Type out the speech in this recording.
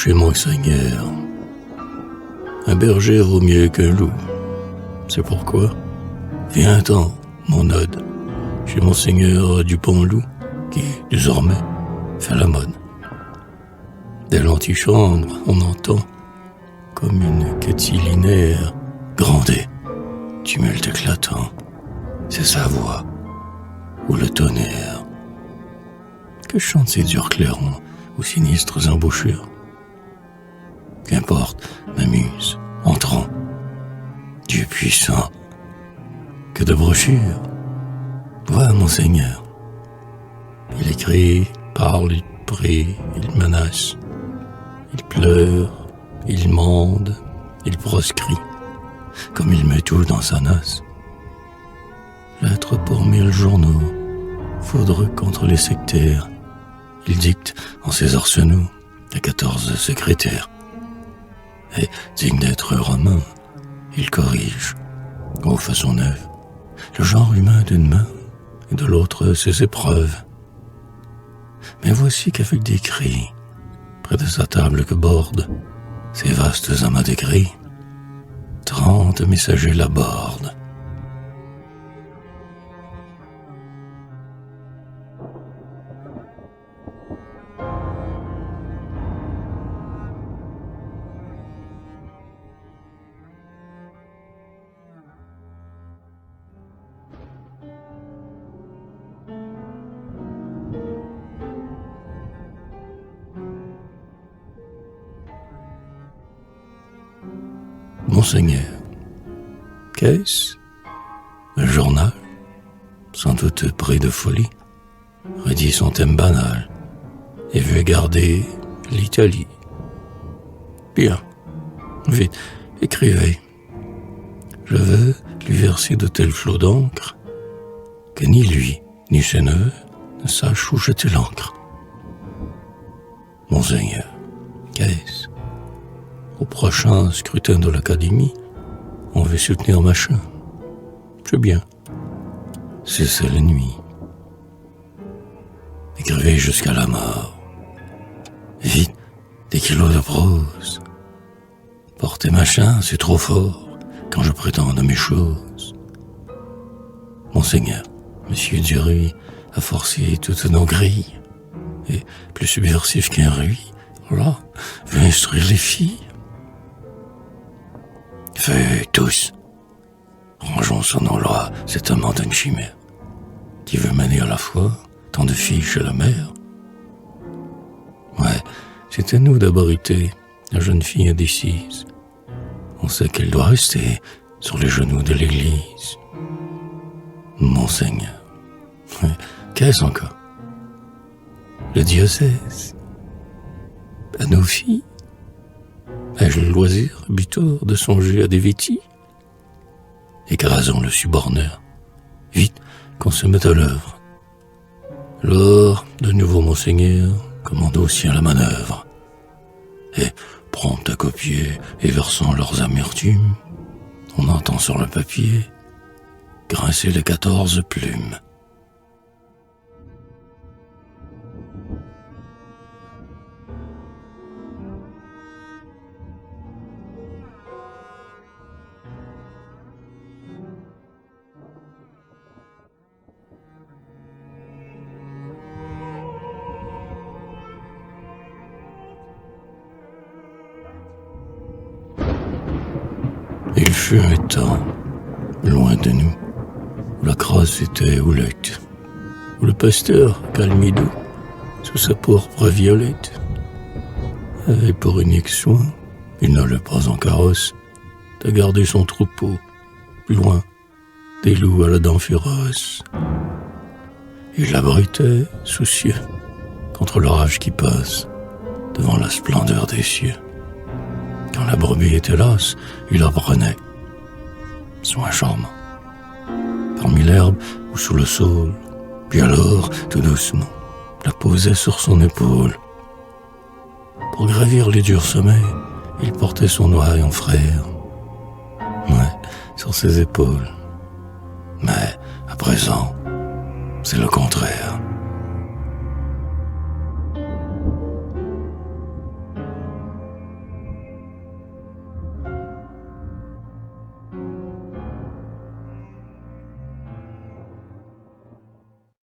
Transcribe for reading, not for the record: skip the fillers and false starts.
chez mon Seigneur. Un berger vaut mieux qu'un loup. C'est pourquoi, viens-t'en, mon ode, chez mon Seigneur du Pont-Loup, qui, désormais, fait la mode. Dès l'antichambre, on entend, comme une catilinaire, gronder, tumulte éclatant. C'est sa voix, ou le tonnerre. Que chantent ces durs clairons aux sinistres embouchures? Qu'importe, m'amuse, entrons. Dieu puissant, que de brochures. Vois, mon Seigneur. Il écrit, parle, il prie, il menace. Il pleure, il mande, il proscrit, comme il met tout dans sa nasse. Lettre pour 1000 journaux, foudre contre les sectaires. Il dicte en ses arsenaux à 14 secrétaires. Et, digne d'être romain, il corrige, aux façons neuves, le genre humain d'une main et de l'autre ses épreuves. Mais voici qu'avec des cris, près de sa table que bordent ces vastes amas d'écrits, 30 messagers l'abordent. Monseigneur, qu'est-ce? Un journal, sans doute pris de folie, redit son thème banal et veut garder l'Italie. Bien, vite, écrivez. Je veux lui verser de tels flots d'encre que ni lui ni ses neveux ne sachent où jeter l'encre. Monseigneur, qu'est-ce? Au prochain scrutin de l'Académie, on veut soutenir machin. C'est bien. C'est la nuit. Écrivez jusqu'à la mort. Vite, des kilos de prose. Porter machin, c'est trop fort quand je prétends à mes choses. Monseigneur, Monsieur Duruy a forcé toutes nos grilles. Et plus subversif qu'un ruy, là, veut instruire les filles. Fais tous, rangeons son nom-là, cet amant d'une chimère, qui veut mener à la fois tant de filles chez la mère. Ouais, c'est à nous d'abriter la jeune fille indécise. On sait qu'elle doit rester sur les genoux de l'église. Monseigneur, qu'est-ce encore? Le diocèse, à nos filles. Ai-je le loisir, butor, de songer à des vêtis? Écrasons le suborneur. Vite, qu'on se mette à l'œuvre. Lors, de nouveau, Monseigneur, commande aussi à la manœuvre. Et, prompt à copier et versant leurs amertumes, on entend sur le papier grincer les 14 plumes. Il fut un temps, loin de nous, où la crasse était houlette, où le pasteur, calmidou, sous sa pourpre violette, avait pour unique soin, il n'allait pas en carrosse, de garder son troupeau, loin des loups à la dent féroce. Il l'abritait, soucieux, contre l'orage qui passe, devant la splendeur des cieux. Quand la brebis était lasse, il la prenait, soin charmant, parmi l'herbe ou sous le saule, puis alors, tout doucement, la posait sur son épaule. Pour gravir les durs sommets, il portait son noyau frère, ouais, sur ses épaules. Mais, à présent, c'est le contraire.